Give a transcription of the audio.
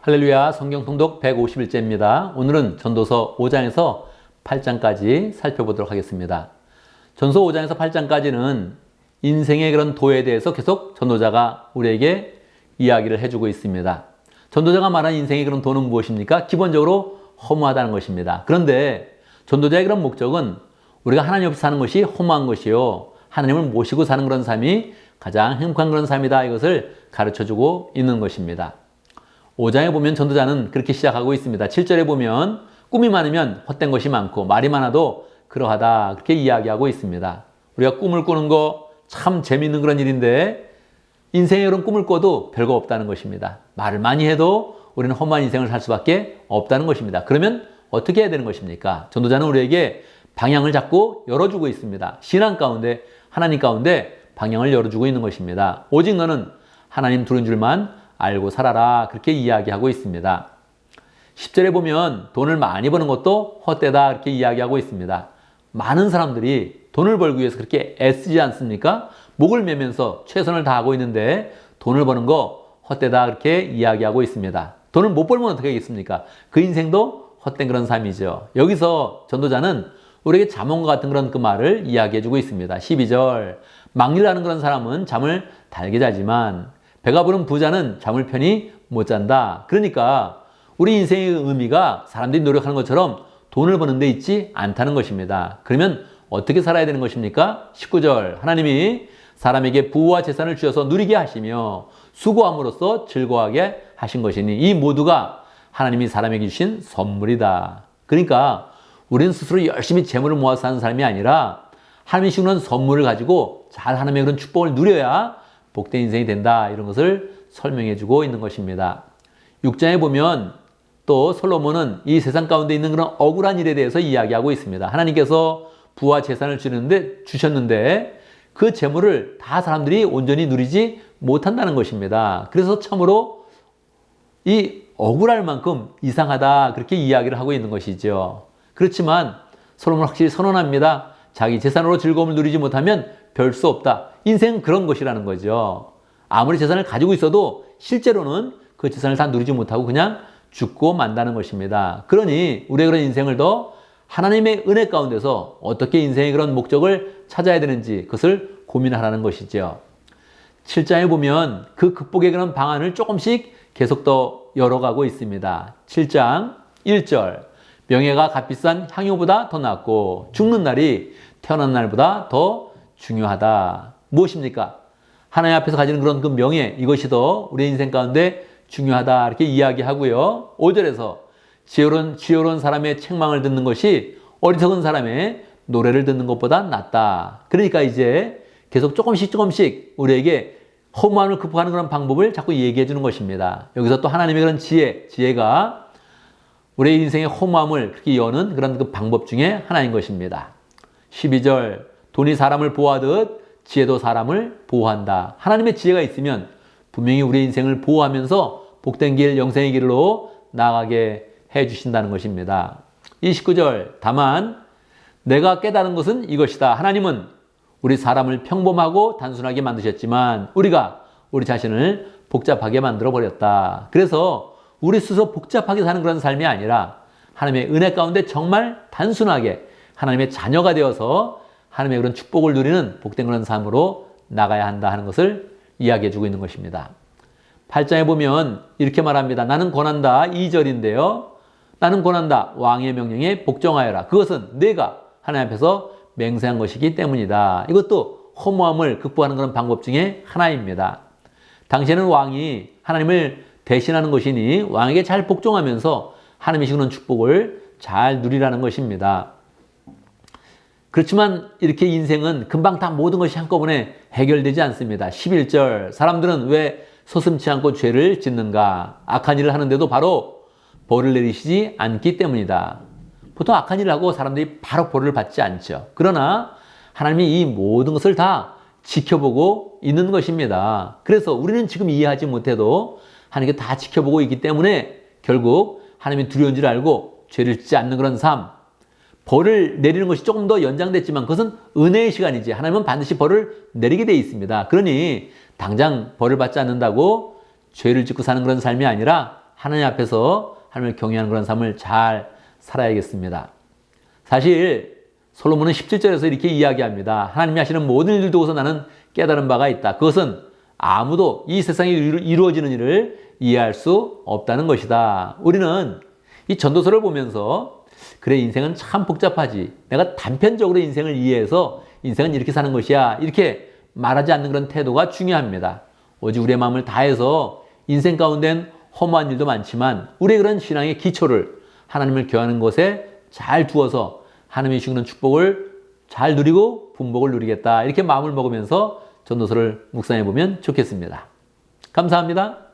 할렐루야, 성경 통독 151제입니다. 오늘은 전도서 5장에서 8장까지 살펴보도록 하겠습니다. 전서 5장에서 8장까지는 인생의 그런 도에 대해서 계속 전도자가 우리에게 이야기를 해주고 있습니다. 전도자가 말하는 인생의 그런 도는 무엇입니까? 기본적으로 허무하다는 것입니다. 그런데 전도자의 그런 목적은 우리가 하나님 없이 사는 것이 허무한 것이요, 하나님을 모시고 사는 그런 삶이 가장 행복한 그런 삶이다, 이것을 가르쳐주고 있는 것입니다. 5장에 보면 전도자는 그렇게 시작하고 있습니다. 7절에 보면 꿈이 많으면 헛된 것이 많고 말이 많아도 그러하다, 그렇게 이야기하고 있습니다. 우리가 꿈을 꾸는 거 참 재미있는 그런 일인데 인생에 그런 꿈을 꿔도 별거 없다는 것입니다. 말을 많이 해도 우리는 험한 인생을 살 수밖에 없다는 것입니다. 그러면 어떻게 해야 되는 것입니까? 전도자는 우리에게 방향을 자꾸 열어주고 있습니다. 신앙 가운데, 하나님 가운데 방향을 열어주고 있는 것입니다. 오직 너는 하나님 두는 줄만 알고 살아라, 그렇게 이야기하고 있습니다. 10절에 보면 돈을 많이 버는 것도 헛되다, 그렇게 이야기하고 있습니다. 많은 사람들이 돈을 벌기 위해서 그렇게 애쓰지 않습니까? 목을 매면서 최선을 다하고 있는데 돈을 버는 거 헛되다, 그렇게 이야기하고 있습니다. 돈을 못 벌면 어떻게 하겠습니까? 그 인생도 헛된 그런 삶이죠. 여기서 전도자는 우리에게 잠언과 같은 그런 그 말을 이야기해주고 있습니다. 12절, 막일하는 그런 사람은 잠을 달게 자지만 배가 부른 부자는 잠을 편히 못 잔다. 그러니까 우리 인생의 의미가 사람들이 노력하는 것처럼 돈을 버는 데 있지 않다는 것입니다. 그러면 어떻게 살아야 되는 것입니까? 19절, 하나님이 사람에게 부와 재산을 주셔서 누리게 하시며 수고함으로써 즐거워하게 하신 것이니 이 모두가 하나님이 사람에게 주신 선물이다. 그러니까 우리는 스스로 열심히 재물을 모아서 사는 사람이 아니라 하나님이 주는 선물을 가지고 잘 하나님의 그런 축복을 누려야 복된 인생이 된다, 이런 것을 설명해 주고 있는 것입니다. 6장에 보면 또 솔로몬은 이 세상 가운데 있는 그런 억울한 일에 대해서 이야기하고 있습니다. 하나님께서 부와 재산을 주셨는데 그 재물을 다 사람들이 온전히 누리지 못한다는 것입니다. 그래서 참으로 이 억울할 만큼 이상하다, 그렇게 이야기를 하고 있는 것이죠. 그렇지만 솔로몬은 확실히 선언합니다. 자기 재산으로 즐거움을 누리지 못하면 별 수 없다. 인생은 그런 것이라는 거죠. 아무리 재산을 가지고 있어도 실제로는 그 재산을 다 누리지 못하고 그냥 죽고 만다는 것입니다. 그러니 우리의 그런 인생을 더 하나님의 은혜 가운데서 어떻게 인생의 그런 목적을 찾아야 되는지 그것을 고민하라는 것이죠. 7장에 보면 그 극복의 그런 방안을 조금씩 계속 더 열어가고 있습니다. 7장 1절, 명예가 값비싼 향유보다 더 낫고 죽는 날이 태어난 날보다 더 중요하다. 무엇입니까? 하나님 앞에서 가지는 그런 그 명예, 이것이 더 우리 인생 가운데 중요하다, 이렇게 이야기하고요. 5절에서 지혜로운 사람의 책망을 듣는 것이 어리석은 사람의 노래를 듣는 것보다 낫다. 그러니까 이제 계속 조금씩 우리에게 허무함을 극복하는 그런 방법을 자꾸 얘기해 주는 것입니다. 여기서 또 하나님의 그런 지혜가 우리의 인생의 허무함을 그렇게 여는 그런 그 방법 중에 하나인 것입니다. 12절, 돈이 사람을 보호하듯 지혜도 사람을 보호한다. 하나님의 지혜가 있으면 분명히 우리의 인생을 보호하면서 복된 길, 영생의 길로 나아가게 해주신다는 것입니다. 29절, 다만 내가 깨달은 것은 이것이다. 하나님은 우리 사람을 평범하고 단순하게 만드셨지만 우리가 우리 자신을 복잡하게 만들어버렸다. 그래서 우리 스스로 복잡하게 사는 그런 삶이 아니라 하나님의 은혜 가운데 정말 단순하게 하나님의 자녀가 되어서 하나님의 그런 축복을 누리는 복된 그런 삶으로 나가야 한다 하는 것을 이야기해 주고 있는 것입니다. 8장에 보면 이렇게 말합니다. 나는 권한다. 2절인데요. 나는 권한다. 왕의 명령에 복종하여라. 그것은 내가 하나님 앞에서 맹세한 것이기 때문이다. 이것도 허무함을 극복하는 그런 방법 중에 하나입니다. 당시에는 왕이 하나님을 대신하는 것이니 왕에게 잘 복종하면서 하나님이 주는 축복을 잘 누리라는 것입니다. 그렇지만 이렇게 인생은 금방 다 모든 것이 한꺼번에 해결되지 않습니다. 11절, 사람들은 왜 서슴지 않고 죄를 짓는가? 악한 일을 하는데도 바로 벌을 내리시지 않기 때문이다. 보통 악한 일을 하고 사람들이 바로 벌을 받지 않죠. 그러나 하나님이 이 모든 것을 다 지켜보고 있는 것입니다. 그래서 우리는 지금 이해하지 못해도 하나님께 다 지켜보고 있기 때문에 결국 하나님이 두려운 줄 알고 죄를 짓지 않는 그런 삶, 벌을 내리는 것이 조금 더 연장됐지만 그것은 은혜의 시간이지 하나님은 반드시 벌을 내리게 돼 있습니다. 그러니 당장 벌을 받지 않는다고 죄를 짓고 사는 그런 삶이 아니라 하나님 앞에서 하나님을 경외하는 그런 삶을 잘 살아야겠습니다. 사실 솔로몬은 17절에서 이렇게 이야기합니다. 하나님이 하시는 모든 일을 두고서 나는 깨달은 바가 있다. 그것은 아무도 이 세상에 이루어지는 일을 이해할 수 없다는 것이다. 우리는 이 전도서를 보면서 그래, 인생은 참 복잡하지. 내가 단편적으로 인생을 이해해서 인생은 이렇게 사는 것이야. 이렇게 말하지 않는 그런 태도가 중요합니다. 오직 우리의 마음을 다해서 인생 가운데는 허무한 일도 많지만 우리의 그런 신앙의 기초를 하나님을 교하는 것에 잘 두어서 하나님이 주시는 축복을 잘 누리고 분복을 누리겠다. 이렇게 마음을 먹으면서 전도서를 묵상해 보면 좋겠습니다. 감사합니다.